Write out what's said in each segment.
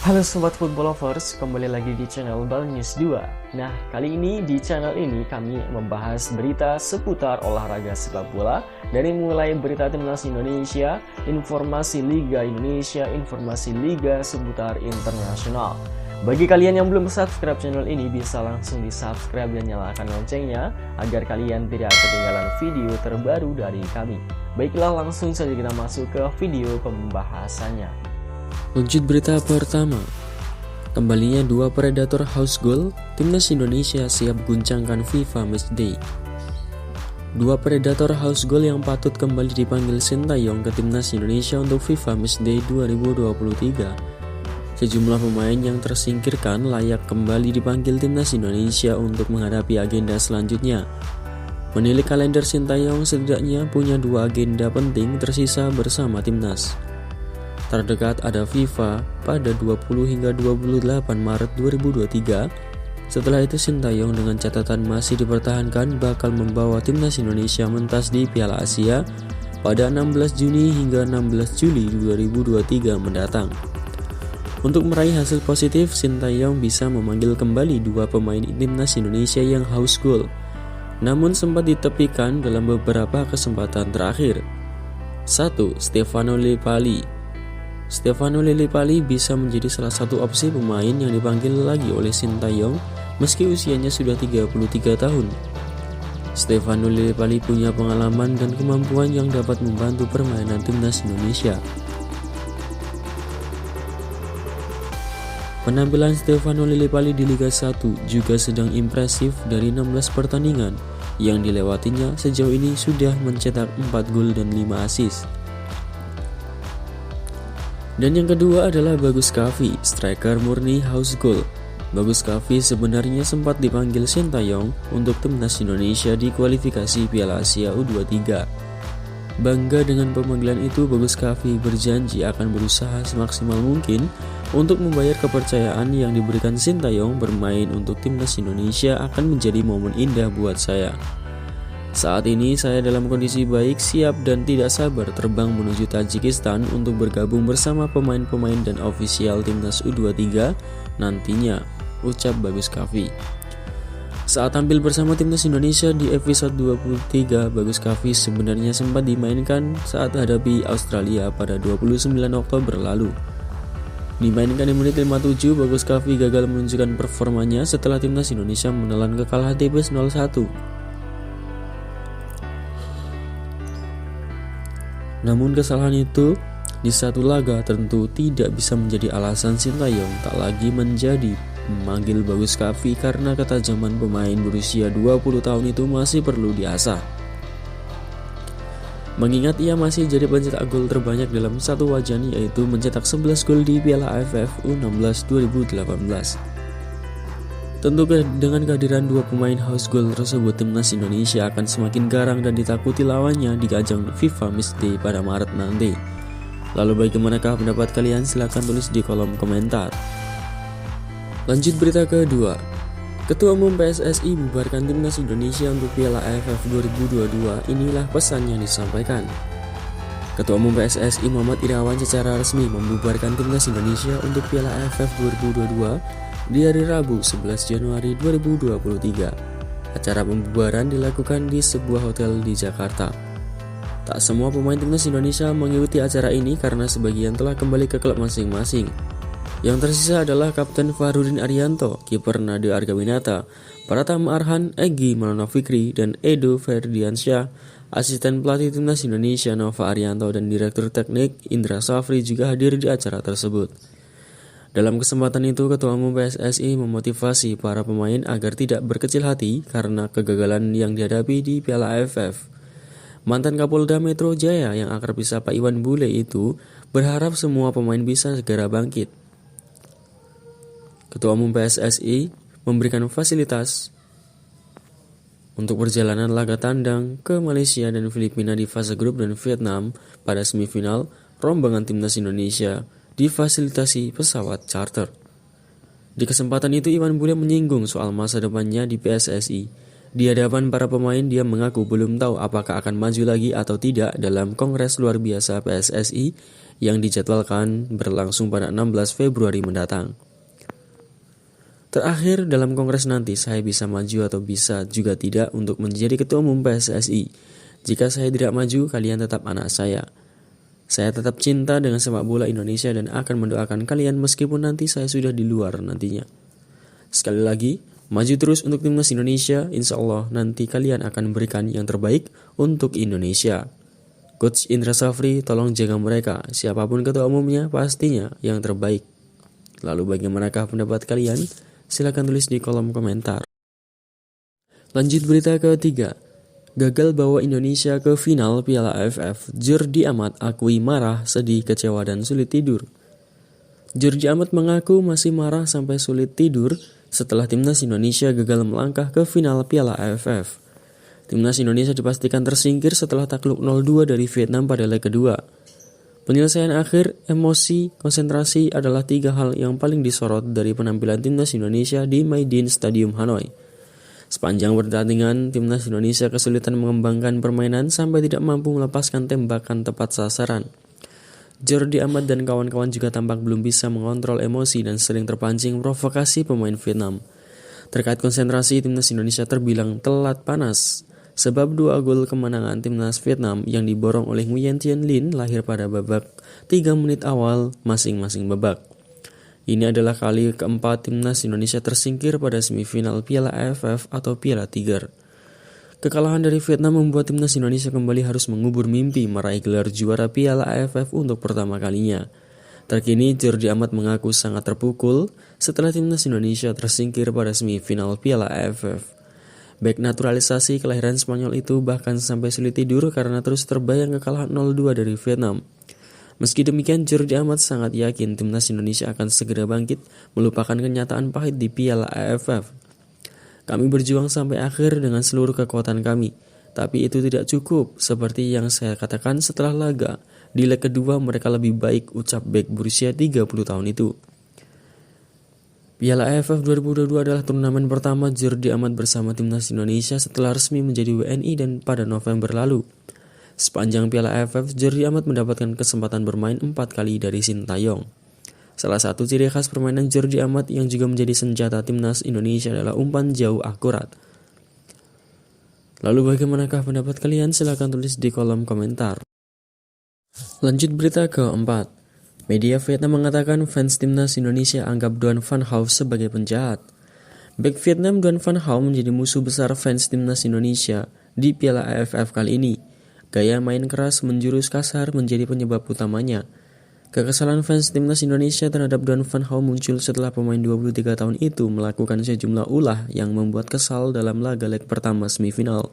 Halo Sobat Football Lovers, kembali lagi di channel Bal News 2. Nah, kali ini di channel ini kami membahas berita seputar olahraga sepak bola. Dari mulai berita timnas Indonesia, informasi Liga Indonesia, informasi Liga seputar internasional. Bagi kalian yang belum subscribe channel ini, bisa langsung di subscribe dan nyalakan loncengnya agar kalian tidak ketinggalan video terbaru dari kami. Baiklah, langsung saja kita masuk ke video pembahasannya. Lanjut berita pertama. Kembalinya dua predator house goal, timnas Indonesia siap guncangkan FIFA Matchday. Dua predator house goal yang patut kembali dipanggil Sintayong ke timnas Indonesia untuk FIFA Matchday 2023. Sejumlah pemain yang tersingkirkan layak kembali dipanggil timnas Indonesia untuk menghadapi agenda selanjutnya. Menilik kalender, Sintayong setidaknya punya dua agenda penting tersisa bersama timnas. Terdekat ada FIFA pada 20 hingga 28 Maret 2023. Setelah itu Sintayong dengan catatan masih dipertahankan bakal membawa timnas Indonesia mentas di Piala Asia pada 16 Juni hingga 16 Juli 2023 mendatang. Untuk meraih hasil positif, Sintayong bisa memanggil kembali dua pemain timnas Indonesia yang house goal, namun sempat ditepikan dalam beberapa kesempatan terakhir. 1. Stefano Lillipali. Stefano Lillipali bisa menjadi salah satu opsi pemain yang dipanggil lagi oleh Sintayong meski usianya sudah 33 tahun. Stefano Lillipali punya pengalaman dan kemampuan yang dapat membantu permainan timnas Indonesia. Penampilan Stefano Lillipali di Liga 1 juga sedang impresif. Dari 16 pertandingan yang dilewatinya sejauh ini sudah mencetak 4 gol dan 5 assist. Dan yang kedua adalah Bagus Kavi, striker murni house goal. Bagus Kavi sebenarnya sempat dipanggil Sintayong untuk timnas Indonesia di kualifikasi Piala Asia U23. Bangga dengan pemanggilan itu, Bagus Kavi berjanji akan berusaha semaksimal mungkin untuk membayar kepercayaan yang diberikan Sintayong. Bermain untuk timnas Indonesia akan menjadi momen indah buat saya. Saat ini saya dalam kondisi baik, siap dan tidak sabar terbang menuju Tajikistan untuk bergabung bersama pemain-pemain dan ofisial timnas U23 nantinya, ucap Bagus Kavi. Saat tampil bersama timnas Indonesia di episode 23, Bagus Kavi sebenarnya sempat dimainkan saat hadapi Australia pada 29 Oktober lalu. Dimainkan di menit 57, Bagus Kavi gagal menunjukkan performanya setelah timnas Indonesia menelan kekalahan tipis 0-1. Namun kesalahan itu di satu laga tentu tidak bisa menjadi alasan Sintayong tak lagi menjadi memanggil Bagus Kavi, karena ketajaman pemain berusia 20 tahun itu masih perlu diasah. Mengingat ia masih jadi pencetak gol terbanyak dalam satu wajan, yaitu mencetak 11 gol di Piala AFF U16 2018. Tentu dengan kehadiran dua pemain house goal tersebut, timnas Indonesia akan semakin garang dan ditakuti lawannya di ajang FIFA Matchday pada Maret nanti. Lalu bagaimanakah pendapat kalian? Silahkan tulis di kolom komentar. Lanjut berita kedua. Ketua Umum PSSI bubarkan timnas Indonesia untuk Piala AFF 2022. Inilah pesan yang disampaikan. Ketua Umum PSSI Muhammad Irawan secara resmi membubarkan timnas Indonesia untuk Piala AFF 2022 di hari Rabu 11 Januari 2023. Acara pembubaran dilakukan di sebuah hotel di Jakarta. Tak semua pemain timnas Indonesia mengikuti acara ini karena sebagian telah kembali ke klub masing-masing. Yang tersisa adalah Kapten Fahrudin Arianto, kiper Nade Argawinata, Pratama Arhan, Egy Maulana Fikri, dan Edo Ferdiansyah. Asisten pelatih timnas Indonesia Nova Arianto dan Direktur Teknik Indra Safri juga hadir di acara tersebut. Dalam kesempatan itu, Ketua Umum PSSI memotivasi para pemain agar tidak berkecil hati karena kegagalan yang dihadapi di Piala AFF. Mantan Kapolda Metro Jaya yang akrab disapa Iwan Bule itu berharap semua pemain bisa segera bangkit. Ketua Umum PSSI memberikan fasilitas untuk perjalanan laga tandang ke Malaysia dan Filipina di fase grup dan Vietnam pada semifinal. Rombongan timnas Indonesia difasilitasi pesawat charter. Di kesempatan itu, Iwan Bule menyinggung soal masa depannya di PSSI. Di hadapan para pemain, dia mengaku belum tahu apakah akan maju lagi atau tidak dalam Kongres Luar Biasa PSSI yang dijadwalkan berlangsung pada 16 Februari mendatang. Terakhir, dalam Kongres nanti saya bisa maju atau bisa juga tidak untuk menjadi ketua umum PSSI. Jika saya tidak maju, kalian tetap anak saya. Saya tetap cinta dengan sepak bola Indonesia dan akan mendoakan kalian meskipun nanti saya sudah di luar nantinya. Sekali lagi, maju terus untuk timnas Indonesia, insya Allah nanti kalian akan memberikan yang terbaik untuk Indonesia. Coach Indra Safri, tolong jaga mereka, siapapun ketua umumnya pastinya yang terbaik. Lalu bagaimanakah pendapat kalian? Silakan tulis di kolom komentar. Lanjut berita ketiga. Gagal bawa Indonesia ke final Piala AFF, Jordi Amat akui marah, sedih, kecewa, dan sulit tidur. Jordi Amat mengaku masih marah sampai sulit tidur setelah timnas Indonesia gagal melangkah ke final Piala AFF. Timnas Indonesia dipastikan tersingkir setelah takluk 0-2 dari Vietnam pada leg kedua. Penyelesaian akhir, emosi, konsentrasi adalah 3 hal yang paling disorot dari penampilan timnas Indonesia di Maidin Stadium Hanoi. Sepanjang pertandingan, timnas Indonesia kesulitan mengembangkan permainan sampai tidak mampu melepaskan tembakan tepat sasaran. Jordi Amat dan kawan-kawan juga tampak belum bisa mengontrol emosi dan sering terpancing provokasi pemain Vietnam. Terkait konsentrasi, timnas Indonesia terbilang telat panas, sebab 2 gol kemenangan timnas Vietnam yang diborong oleh Nguyen Thien Linh lahir pada babak 3 menit awal masing-masing babak. Ini adalah kali keempat timnas Indonesia tersingkir pada semifinal Piala AFF atau Piala Tiger. Kekalahan dari Vietnam membuat timnas Indonesia kembali harus mengubur mimpi meraih gelar juara Piala AFF untuk pertama kalinya. Terkini, Jordi Amat mengaku sangat terpukul setelah timnas Indonesia tersingkir pada semifinal Piala AFF. Bek naturalisasi kelahiran Spanyol itu bahkan sampai sulit tidur karena terus terbayang kekalahan 0-2 dari Vietnam. Meski demikian, Jordi Amat sangat yakin timnas Indonesia akan segera bangkit melupakan kenyataan pahit di Piala AFF. Kami berjuang sampai akhir dengan seluruh kekuatan kami, tapi itu tidak cukup, seperti yang saya katakan setelah laga. Di leg kedua mereka lebih baik, ucap bek berusia 30 tahun itu. Piala AFF 2022 adalah turnamen pertama Jordi Amat bersama timnas Indonesia setelah resmi menjadi WNI dan pada November lalu. Sepanjang Piala AFF, Jordi Amat mendapatkan kesempatan bermain 4 kali dari Sintayong. Salah satu ciri khas permainan Jordi Amat yang juga menjadi senjata timnas Indonesia adalah umpan jauh akurat. Lalu bagaimanakah pendapat kalian? Silahkan tulis di kolom komentar. Lanjut berita keempat. Media Vietnam mengatakan fans timnas Indonesia anggap Doan Van Hau sebagai penjahat. Bek Vietnam Doan Van Hau menjadi musuh besar fans timnas Indonesia di Piala AFF kali ini. Gaya main keras menjurus kasar menjadi penyebab utamanya. Kekesalan fans timnas Indonesia terhadap Doan Van Hau muncul setelah pemain 23 tahun itu melakukan sejumlah ulah yang membuat kesal dalam laga leg pertama semifinal.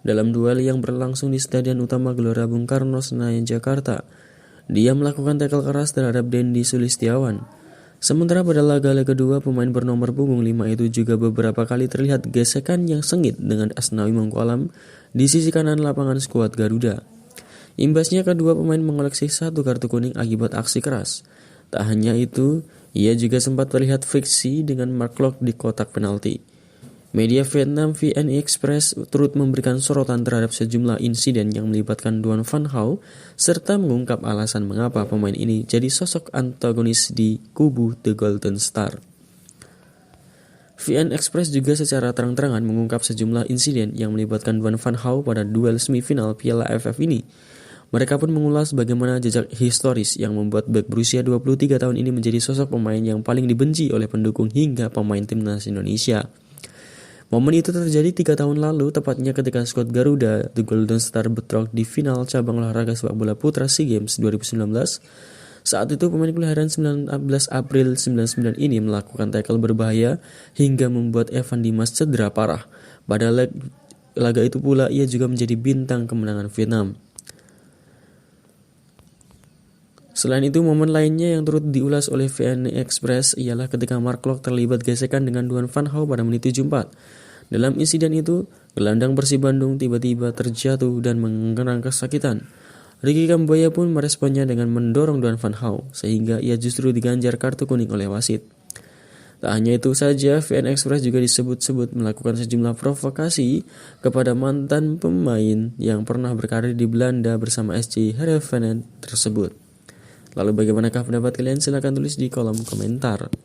Dalam duel yang berlangsung di Stadion Utama Gelora Bung Karno, Senayan, Jakarta, dia melakukan tackle keras terhadap Dendi Sulistiawan. Sementara pada laga leg kedua, pemain bernomor punggung 5 itu juga beberapa kali terlihat gesekan yang sengit dengan Asnawi Mangkualam di sisi kanan lapangan skuad Garuda. Imbasnya kedua pemain mengoleksi 1 kartu kuning akibat aksi keras. Tak hanya itu, ia juga sempat terlihat friksi dengan Mark Locke di kotak penalti. Media Vietnam VN Express turut memberikan sorotan terhadap sejumlah insiden yang melibatkan Doan Van Hau serta mengungkap alasan mengapa pemain ini jadi sosok antagonis di kubu The Golden Star. VN Express juga secara terang-terangan mengungkap sejumlah insiden yang melibatkan Doan Van Hau pada duel semifinal Piala AFF ini. Mereka pun mengulas bagaimana jejak historis yang membuat bek berusia 23 tahun ini menjadi sosok pemain yang paling dibenci oleh pendukung hingga pemain timnas Indonesia. Momen itu terjadi 3 tahun lalu, tepatnya ketika skuad Garuda The Golden Star bentrok di final cabang olahraga sepak bola putra SEA Games 2019. Saat itu pemain kelahiran 19 April 99 ini melakukan tackle berbahaya hingga membuat Evan Dimas cedera parah. Pada laga itu pula ia juga menjadi bintang kemenangan Vietnam. Selain itu, momen lainnya yang turut diulas oleh VN Express ialah ketika Mark Locke terlibat gesekan dengan Doan Van Hau pada menit 74. Dalam insiden itu, gelandang Persib Bandung tiba-tiba terjatuh dan mengenang kesakitan. Ricky Kambuaya pun meresponnya dengan mendorong Doan Van Hau, sehingga ia justru diganjar kartu kuning oleh wasit. Tak hanya itu saja, VN Express juga disebut-sebut melakukan sejumlah provokasi kepada mantan pemain yang pernah berkarir di Belanda bersama SC Heerenveen tersebut. Lalu bagaimanakah pendapat kalian? Silahkan tulis di kolom komentar.